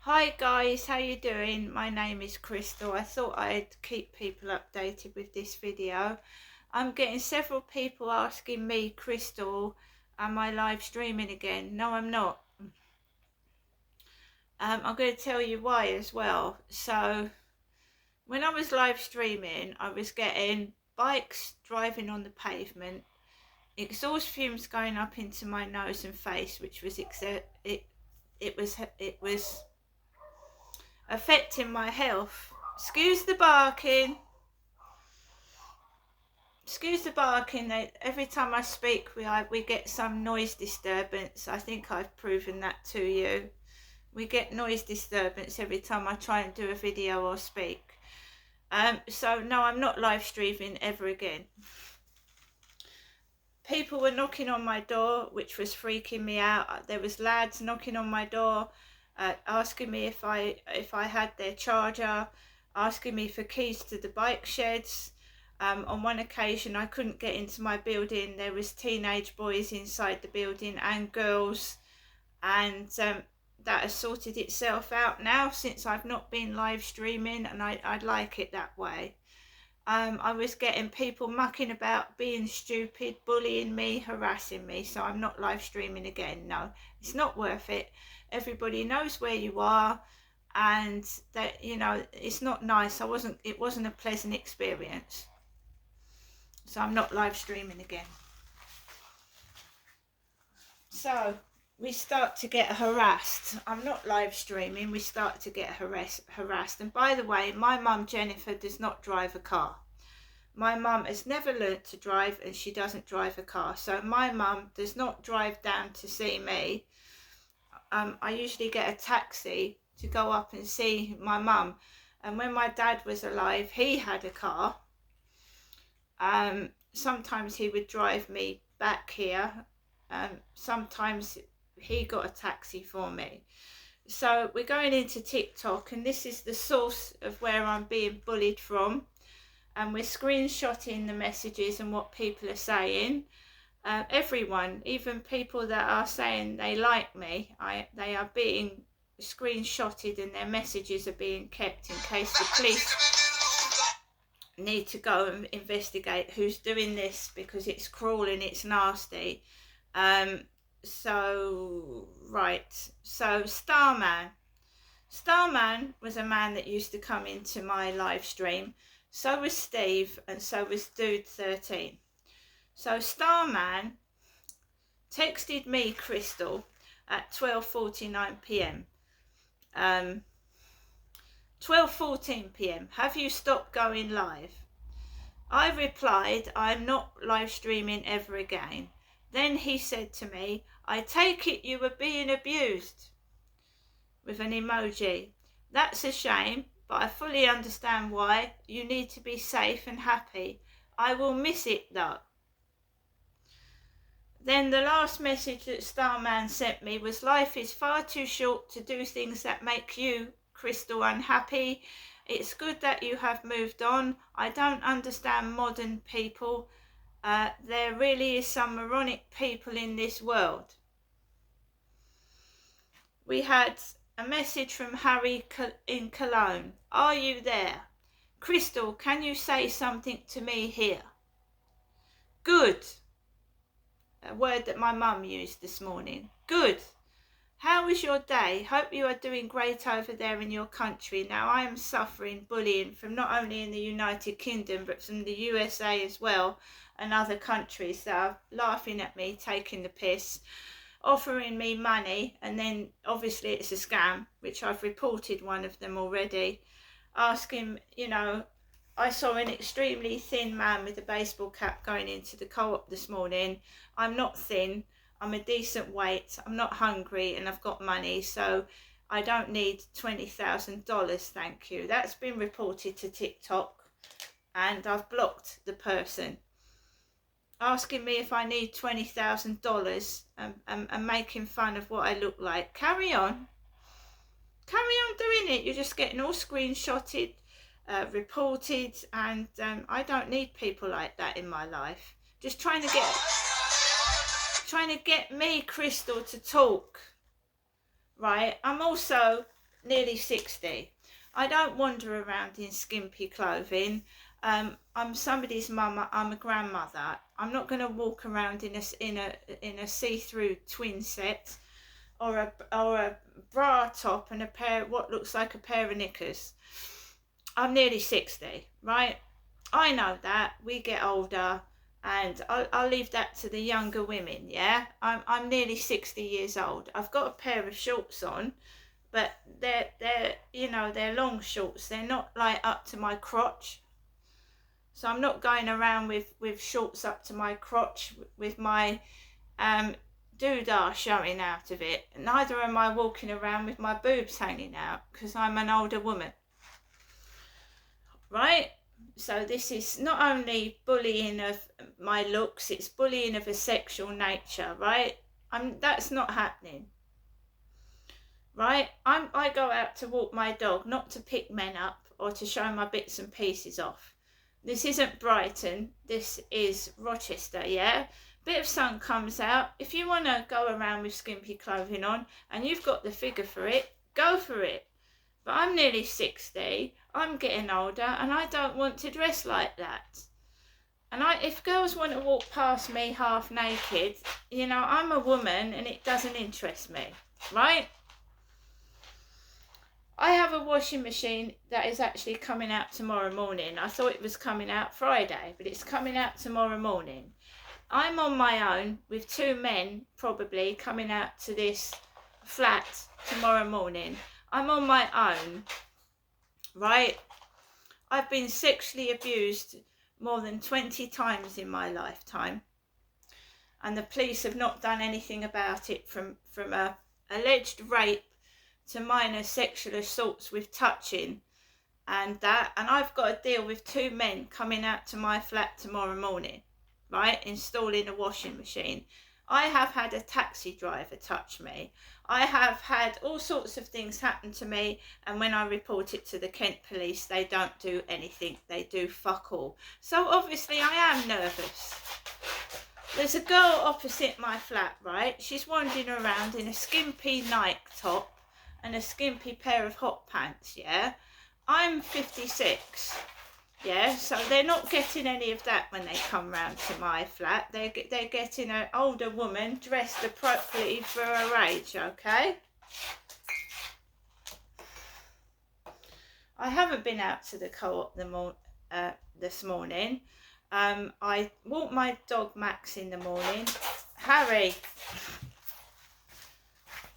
Hi guys, how you doing? My name is Crystal. I thought I'd keep people updated with this video. I'm getting several people asking me, Crystal, am I live streaming again? No, I'm not. I'm going to tell you why as well. So, when I was live streaming, I was getting bikes driving on the pavement, exhaust fumes going up into my nose and face, which was it was affecting my health. Excuse the barking. Excuse the barking. Every time I speak, we get some noise disturbance. I think I've proven that to you. We get noise disturbance every time I try and do a video or speak. So no, I'm not live streaming ever again. People were knocking on my door, which was freaking me out. There was lads knocking on my door, asking me if I had their charger, asking me for keys to the bike sheds. On one occasion, I couldn't get into my building. There was teenage boys inside the building and girls, and that has sorted itself out now since I've not been live streaming, and I like it that way. I was getting people mucking about, being stupid, bullying me, harassing me, so I'm not live streaming again. No, it's not worth it. Everybody knows where you are, and that, you know, it's not nice. It wasn't a pleasant experience. So I'm not live streaming again. So we start to get harassed. I'm not live streaming. We start to get harassed. And by the way, my mum Jennifer does not drive a car. My mum has never learnt to drive, and she doesn't drive a car. So my mum does not drive down to see me. I usually get a taxi to go up and see my mum. And when my dad was alive, he had a car. Sometimes he would drive me back here. Sometimes he got a taxi for me. So we're going into TikTok, and this is the source of where I'm being bullied from. And we're screenshotting the messages and what people are saying. Everyone, even people that are saying they like me, they are being screenshotted, and their messages are being kept in case the police need to go and investigate who's doing this, because it's cruel and it's nasty. So Starman was a man that used to come into my live stream. So was Steve, and so was Dude 13. So Starman texted me, Crystal, at 12:49 p.m. 12:14 p.m. Have you stopped going live? I replied, I'm not live streaming ever again. Then he said to me, I take it you were being abused, with an emoji. That's a shame, but I fully understand why. You need to be safe and happy. I will miss it though. Then the last message that Starman sent me was, life is far too short to do things that make you, Crystal, unhappy. It's good that you have moved on. I don't understand modern people. There really is some moronic people in this world. We had a message from Harry in Cologne. Are you there? Crystal, can you say something to me here? Good. A word that my mum used this morning. Good. How was your day? Hope you are doing great over there in your country. Now, I am suffering bullying from not only in the United Kingdom, but from the USA as well, and other countries that are laughing at me, taking the piss, offering me money, and then obviously it's a scam, which I've reported one of them already, asking, you know, I saw an extremely thin man with a baseball cap going into the co-op this morning. I'm not thin, I'm a decent weight, I'm not hungry, and I've got money, so I don't need $20,000, thank you. That's been reported to TikTok, and I've blocked the person. Asking me if I need $20,000 and making fun of what I look like. Carry on doing it. You're just getting all screenshotted, reported, and I don't need people like that in my life. Just trying to get me, Crystal, to talk. Right? I'm also nearly 60. I don't wander around in skimpy clothing. I'm somebody's mum. I'm a grandmother. I'm not going to walk around in a see-through twin set or a bra top and a pair what looks like a pair of knickers. I'm nearly 60, right? I know that we get older, and I'll leave that to the younger women. Yeah, I'm nearly 60 years old. I've got a pair of shorts on, but they're long shorts. They're not like up to my crotch. So I'm not going around with shorts up to my crotch with my doodah showing out of it. Neither am I walking around with my boobs hanging out, because I'm an older woman, right? So this is not only bullying of my looks, it's bullying of a sexual nature, right? That's not happening, right? I go out to walk my dog, not to pick men up or to show my bits and pieces off. This isn't Brighton, this is Rochester, yeah? Bit of sun comes out. If you want to go around with skimpy clothing on and you've got the figure for it, go for it. But I'm nearly 60, I'm getting older, and I don't want to dress like that. And if girls want to walk past me half naked, I'm a woman and it doesn't interest me, right? I have a washing machine that is actually coming out tomorrow morning. I thought it was coming out Friday, but it's coming out tomorrow morning. I'm on my own with two men probably coming out to this flat tomorrow morning. I'm on my own, right? I've been sexually abused more than 20 times in my lifetime, and the police have not done anything about it, from a alleged rape to minor sexual assaults with touching and I've got to deal with two men coming out to my flat tomorrow morning, right, installing a washing machine. I have had a taxi driver touch me. I have had all sorts of things happen to me, and when I report it to the Kent police, they don't do anything. They do fuck all. So obviously I am nervous. There's a girl opposite my flat, right? She's wandering around in a skimpy Nike top and a skimpy pair of hot pants, yeah? I'm 56. Yeah, so they're not getting any of that when they come round to my flat. They're getting an older woman dressed appropriately for her age, okay? I haven't been out to the co-op this morning. I walk my dog Max in the morning. Harry,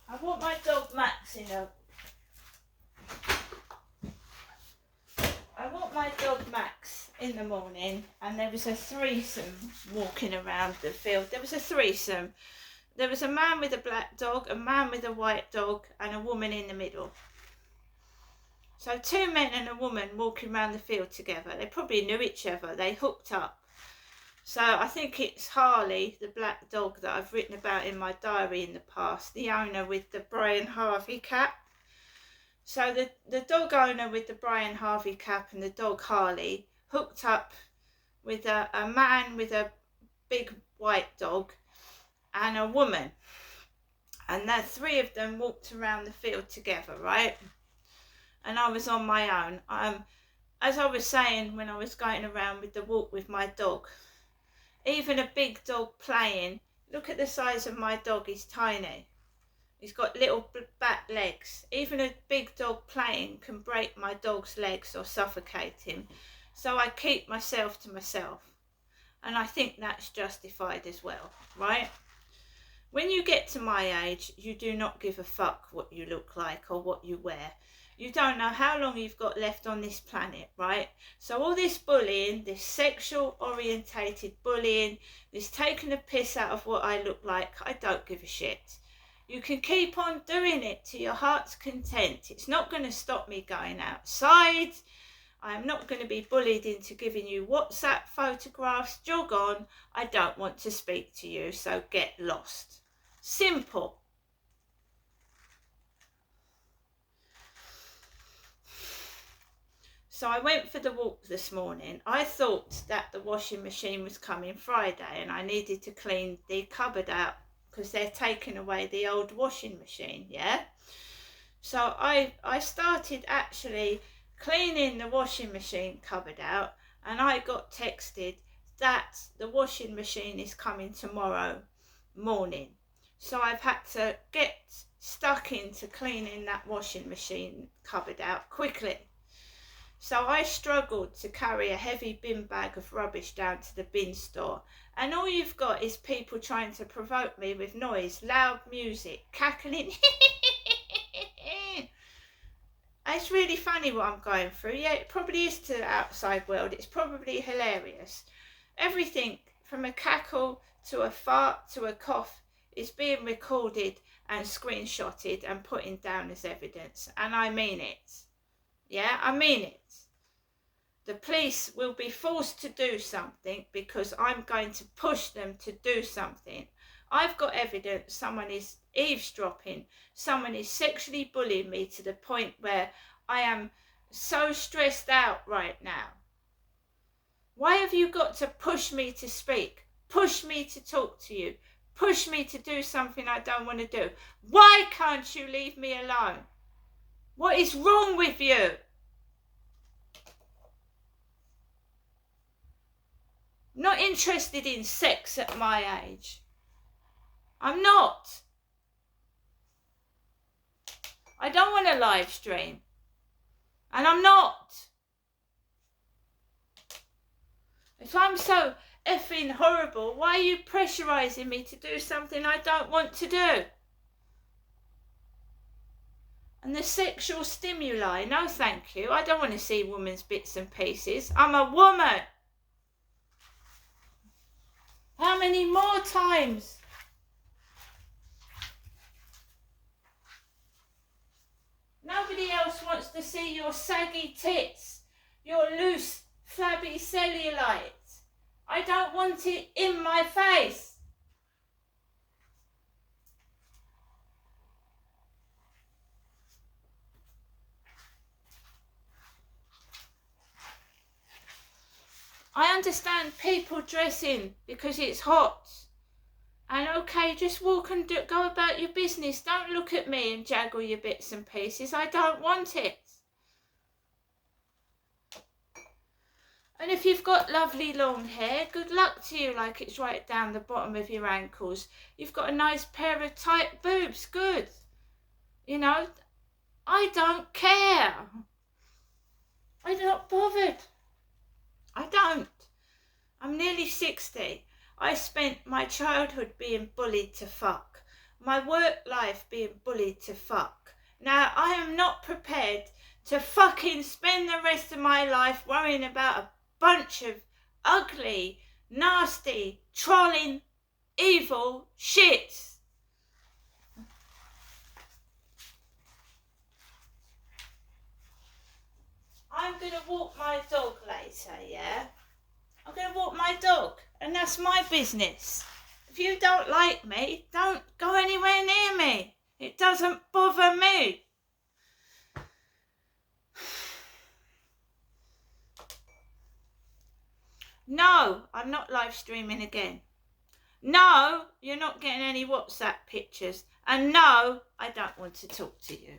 I walk my dog Max in the morning, and there was a threesome walking around the field. There was a threesome. There was a man with a black dog, a man with a white dog, and a woman in the middle. So two men and a woman walking around the field together. They probably knew each other. They hooked up. So I think it's Harley, the black dog that I've written about in my diary in the past, the owner with the Brian Harvey cap. So the dog owner with the Brian Harvey cap and the dog Harley hooked up with a man with a big white dog and a woman. And the three of them walked around the field together, right? And I was on my own. As I was saying when I was going around with the walk with my dog, even a big dog playing, look at the size of my dog, he's tiny. He's got little back legs. Even a big dog playing can break my dog's legs or suffocate him. So I keep myself to myself. And I think that's justified as well, right? When you get to my age, you do not give a fuck what you look like or what you wear. You don't know how long you've got left on this planet, right? So all this bullying, this sexual orientated bullying, this taking a piss out of what I look like, I don't give a shit. You can keep on doing it to your heart's content. It's not going to stop me going outside. I'm not going to be bullied into giving you WhatsApp photographs. Jog on. I don't want to speak to you, so get lost. Simple. So I went for the walk this morning. I thought that the washing machine was coming Friday and I needed to clean the cupboard out because they're taking away the old washing machine, yeah? So I started actually cleaning the washing machine cupboard out, and I got texted that the washing machine is coming tomorrow morning. So I've had to get stuck into cleaning that washing machine cupboard out quickly. So I struggled to carry a heavy bin bag of rubbish down to the bin store, and all you've got is people trying to provoke me with noise, loud music, cackling. It's really funny what I'm going through. Yeah, it probably is to the outside world. It's probably hilarious. Everything from a cackle to a fart to a cough is being recorded and screenshotted and put down as evidence. And I mean it. Yeah, I mean it. The police will be forced to do something because I'm going to push them to do something. I've got evidence someone is eavesdropping, someone is sexually bullying me to the point where I am so stressed out right now. Why have you got to push me to speak, push me to talk to you, push me to do something I don't want to do? Why can't you leave me alone? What is wrong with you? Not interested in sex at my age. I'm not. I don't want to live stream. And I'm not. If I'm so effing horrible, why are you pressurising me to do something I don't want to do? And the sexual stimuli, no thank you. I don't want to see women's bits and pieces. I'm a woman. How many more times? Nobody else wants to see your saggy tits, your loose, flabby cellulite. I don't want it in my face. I understand people dressing because it's hot. And okay, just walk and go about your business. Don't look at me and jaggle your bits and pieces. I don't want it. And if you've got lovely long hair, good luck to you, like it's right down the bottom of your ankles. You've got a nice pair of tight boobs, good. You know, I don't care. I'm not bothered. I don't. I'm nearly 60. I spent my childhood being bullied to fuck. My work life being bullied to fuck. Now, I am not prepared to fucking spend the rest of my life worrying about a bunch of ugly, nasty, trolling, evil shit. I'm going to walk my dog later, yeah? I'm going to walk my dog, and that's my business. If you don't like me, don't go anywhere near me. It doesn't bother me. No, I'm not live streaming again. No, you're not getting any WhatsApp pictures. And no, I don't want to talk to you.